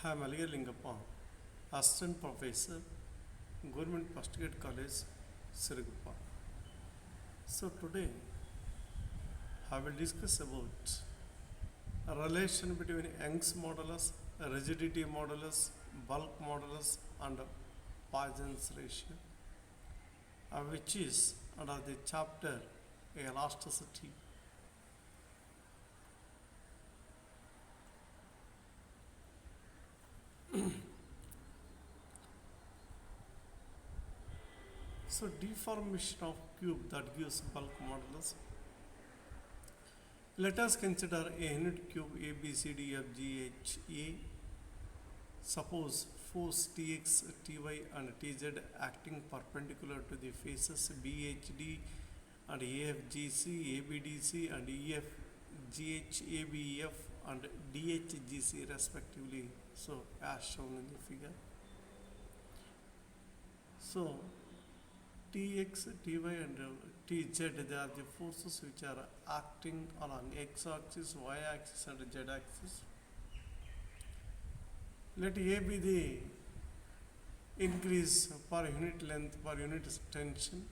Hi, I'm Aliya Lingappa, Assistant Professor, Government Postgraduate College, Siriguppa. So today I will discuss about a relation between Young's modulus, rigidity modulus, bulk modulus, and Poisson's ratio, which is under the chapter elasticity. So deformation of cube that gives bulk modulus. Let us consider a unit cube A, B, C, D, F, G, H, A. Suppose force Tx, Ty and Tz acting perpendicular to the faces BHD and AFGC, ABDC and EFGH, ABEF and DHGC respectively. So as shown in the figure. So Tx, Ty and Tz, they are the forces which are acting along x-axis, y-axis and z-axis. Let A be the increase per unit length per unit tension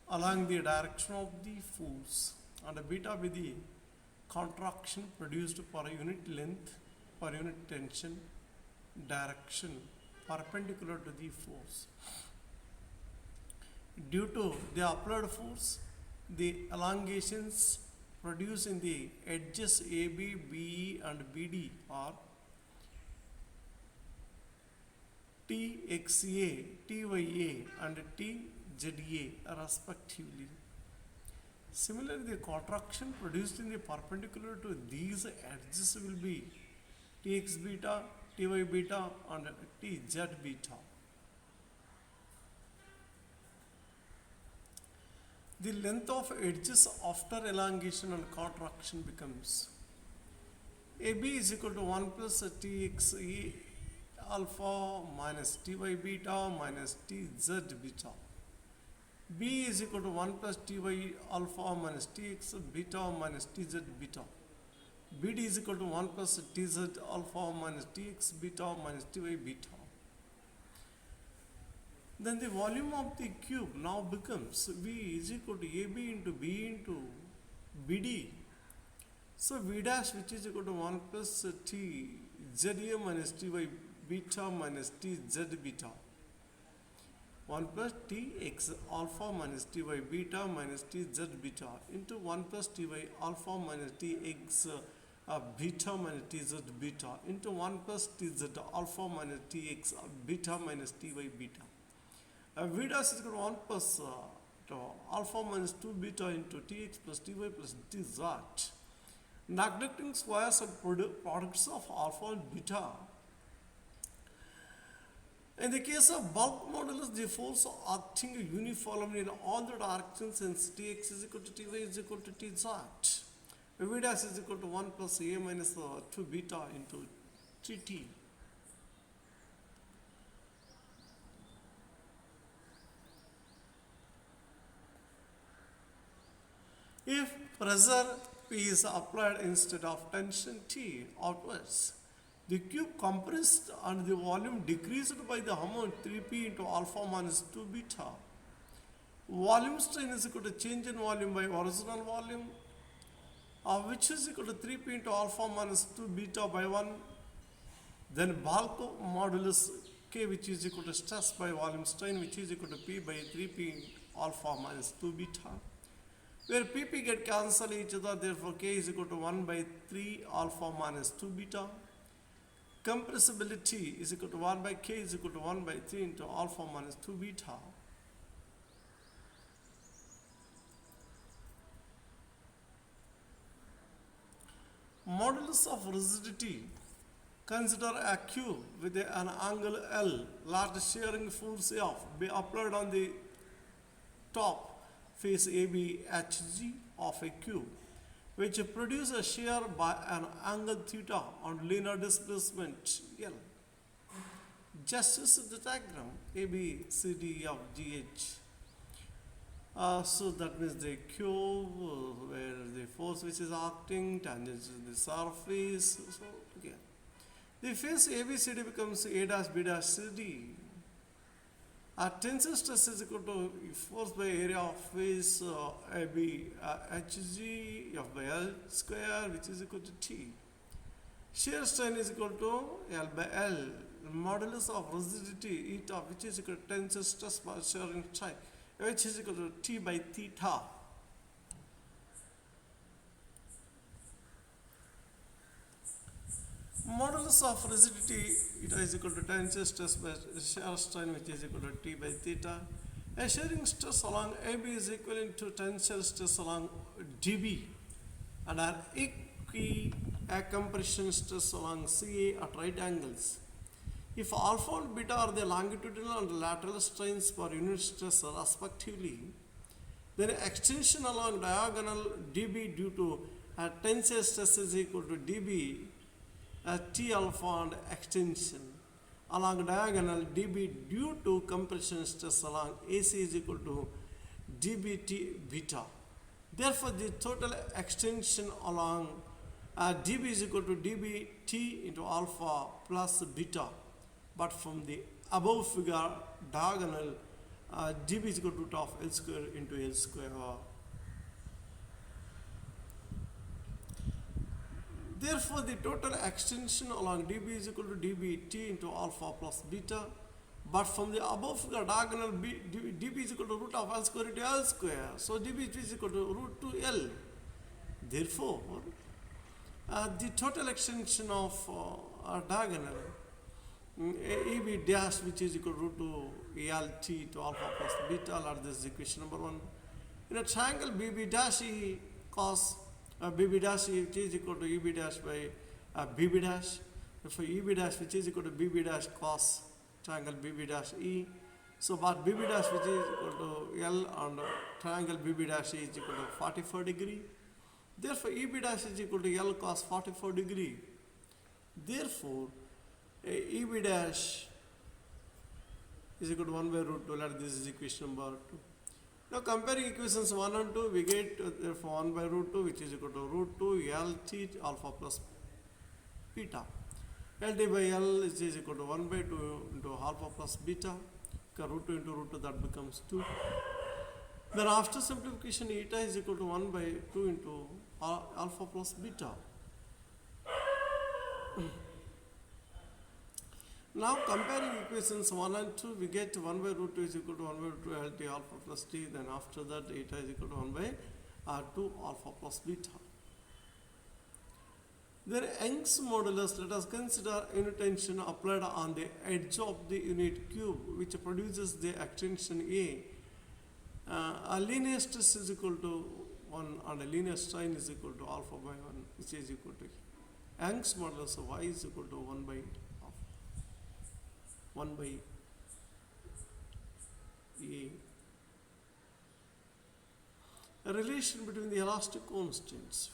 along the direction of the force, and beta be the contraction produced per unit length per unit tension direction perpendicular to the force. Due to the applied force, the elongations produced in the edges AB, BE and BD are TXA, TYA and TZA respectively. Similarly, the contraction produced in the perpendicular to these edges will be TX beta, TY beta and TZ beta. The length of edges after elongation and contraction becomes AB is equal to 1 plus TXA alpha minus Ty beta minus Tz beta. B is equal to 1 plus Ty alpha minus Tx beta minus Tz beta. BD is equal to 1 plus Tz alpha minus Tx beta minus Ty beta. Then the volume of the cube now becomes V is equal to AB into B into BD. So V dash, which is equal to 1 plus T ZA minus Ty beta minus Tz beta. 1 plus Tx alpha minus Ty beta minus Tz beta into 1 plus Ty alpha minus Tx beta minus Tz beta into 1 plus Tz alpha minus Tx beta minus Ty beta. V dash is equal to 1 plus alpha minus 2 beta into Tx plus Ty plus Tz. Neglecting squares and products of alpha and beta. In the case of bulk modulus, the force acting uniformly in all the directions since Tx is equal to Ty is equal to Tz. V dash is equal to 1 plus A minus 2 beta into Tt. If pressure P is applied instead of tension T outwards, the cube compressed and the volume decreased by the amount 3P into alpha minus 2 beta. Volume strain is equal to change in volume by original volume, which is equal to 3P into alpha minus 2 beta by 1. Then bulk modulus K, which is equal to stress by volume strain, which is equal to P by 3P alpha minus 2 beta. Where PP get cancel each other, therefore K is equal to 1 by 3 alpha minus 2 beta. Compressibility is equal to 1 by K is equal to 1 by 3 into alpha minus 2 beta. Modulus of rigidity. Consider a cube with an angle L, large shearing force F be applied on the top face ABHG of a cube, which produces a shear by an angle theta on linear displacement L. Just use the diagram ABCDFGH. So that means the cube where the force which is acting tangent to the surface. So again, The face ABCD becomes A dash B dash CD. Tensile stress is equal to force by area of face AB HG F by L square, which is equal to T. Shear strain is equal to L by L. Modulus of rigidity eta, which is equal to tensile stress by shearing strain, which is equal to T by theta. Modulus of rigidity eta is equal to tensile stress by shear strain, which is equal to T by theta. A shearing stress along AB is equivalent to tensile stress along DB, and are a compression stress along CA at right angles. If alpha and beta are the longitudinal and lateral strains per unit stress respectively, then extension along diagonal dB due to tensile stress is equal to dB T alpha, and extension along diagonal dB due to compression stress along AC is equal to dBT beta. Therefore, the total extension along dB is equal to dBT into alpha plus beta. But from the above figure, diagonal dB is equal to root of L square into L square. Therefore, the total extension along dB is equal to dBT into alpha plus beta. But from the above figure, diagonal dB is equal to root of L square into L square. So, dB is equal to root 2L. Therefore, the total extension of diagonal EB dash, which is equal to root 2 ELT to alpha plus beta, this is equation number 1. In a triangle BB dash E cos BB dash E, which is equal to EB dash by BB dash. For EB dash, which is equal to BB dash cos triangle BB dash E. So, but BB dash, which is equal to L, and triangle BB dash E is equal to 44 degree. Therefore, EB dash is equal to L cos 44 degree. Therefore, EB dash is equal to 1 by root 2. This is equation number 2. Now, comparing equations 1 and 2, we get therefore 1 by root 2, which is equal to root 2 LT alpha plus beta. LT by L is equal to 1 by 2 into alpha plus beta. Root 2 into root 2, that becomes 2. Then after simplification, eta is equal to 1 by 2 into alpha plus beta. Now comparing equations 1 and 2, we get 1 by root 2 is equal to 1 by root 2 LT alpha plus T. Then after that, eta is equal to 1 by 2 alpha plus beta. Then Young's modulus, let us consider unit tension applied on the edge of the unit cube, which produces the extension A. A linear stress is equal to 1 and a linear strain is equal to alpha by 1, which is equal to Young's modulus of Y is equal to 1 by 1 by A. A relation between the elastic constants.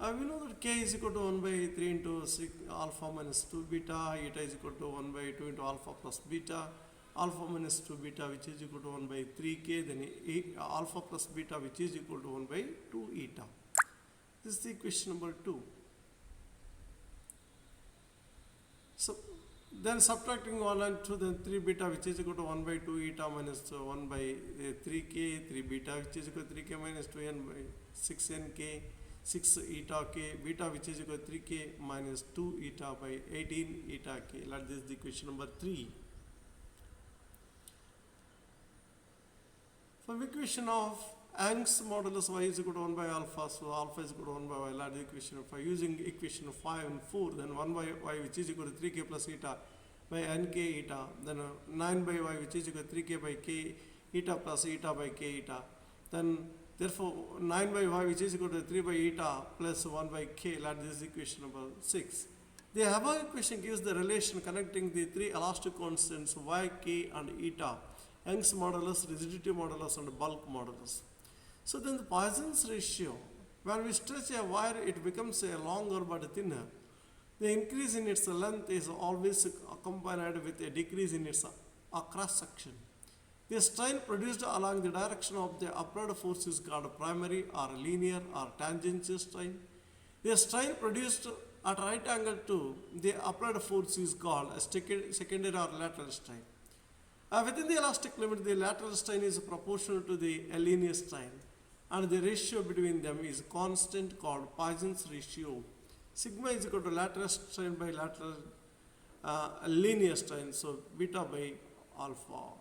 We know that K is equal to 1 by 3 into 6 alpha minus 2 beta, eta is equal to 1 by 2 into alpha plus beta, alpha minus 2 beta, which is equal to 1 by 3K, then alpha plus beta, which is equal to 1 by 2 eta. This is the equation number 2. So, then subtracting 1 and 2, then 3 beta, which is equal to 1 by 2 eta minus 1 by 3K, 3 beta, which is equal to 3K minus 2n by 6nk, 6 eta k, beta, which is equal to 3K minus 2 eta by 18 eta k. This is the equation number 3. For equation of Young's modulus Y is equal to 1 by alpha, so alpha is equal to 1 by Y, the equation of 5. Using equation of 5 and 4, then 1 by Y, which is equal to 3K plus eta by nk eta, then 9 by Y, which is equal to 3K by k eta plus eta by k eta. Then therefore 9 by Y, which is equal to 3 by eta plus 1 by k, this is equation number 6. The above equation gives the relation connecting the three elastic constants Y, k and eta, Young's modulus, rigidity modulus and bulk modulus. So then the Poisson's ratio, when we stretch a wire, it becomes a longer but thinner. The increase in its length is always accompanied with a decrease in its cross section. The strain produced along the direction of the upward force is called primary or linear or tangential strain. The strain produced at right angle to the applied force is called a secondary or lateral strain. Within the elastic limit, the lateral strain is proportional to the linear strain, and the ratio between them is constant called Poisson's ratio. Sigma is equal to lateral strain by lateral linear strain, so beta by alpha.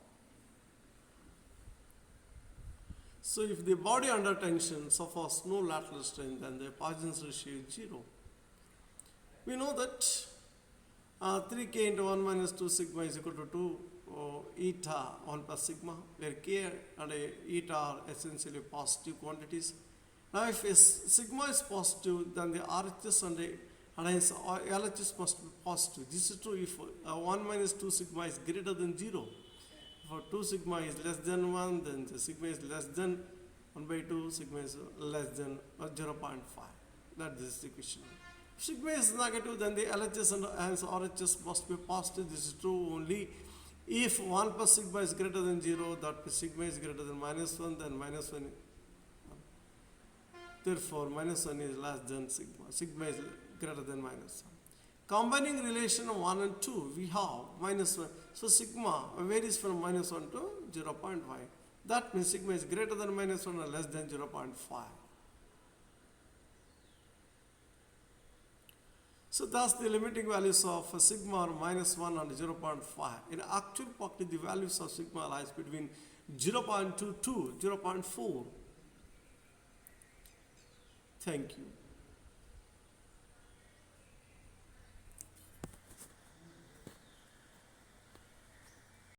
So if the body under tension suffers no lateral strain, then the Poisson's ratio is 0. We know that 3k into 1 minus 2 sigma is equal to 2 eta 1 plus sigma, where k and eta are essentially positive quantities. Now if sigma is positive, then the RHS and hence LHS must be positive. This is true if 1 minus 2 sigma is greater than 0. If 2 sigma is less than 1, then the sigma is less than 1 by 2, sigma is less than 0.5. That is the equation. If sigma is negative, then the LHS and hence RHS must be positive. This is true only if 1 plus sigma is greater than 0, that sigma is greater than minus 1, then minus 1. Therefore, minus 1 is less than sigma. Sigma is greater than minus 1. Combining relation of 1 and 2, we have minus 1. So, sigma varies from minus 1 to 0.5. That means sigma is greater than minus 1 or less than 0.5. So, thus the limiting values of sigma are minus 1 and 0.5. In actual practice, the values of sigma lies between 0.2 to 0.4. Thank you.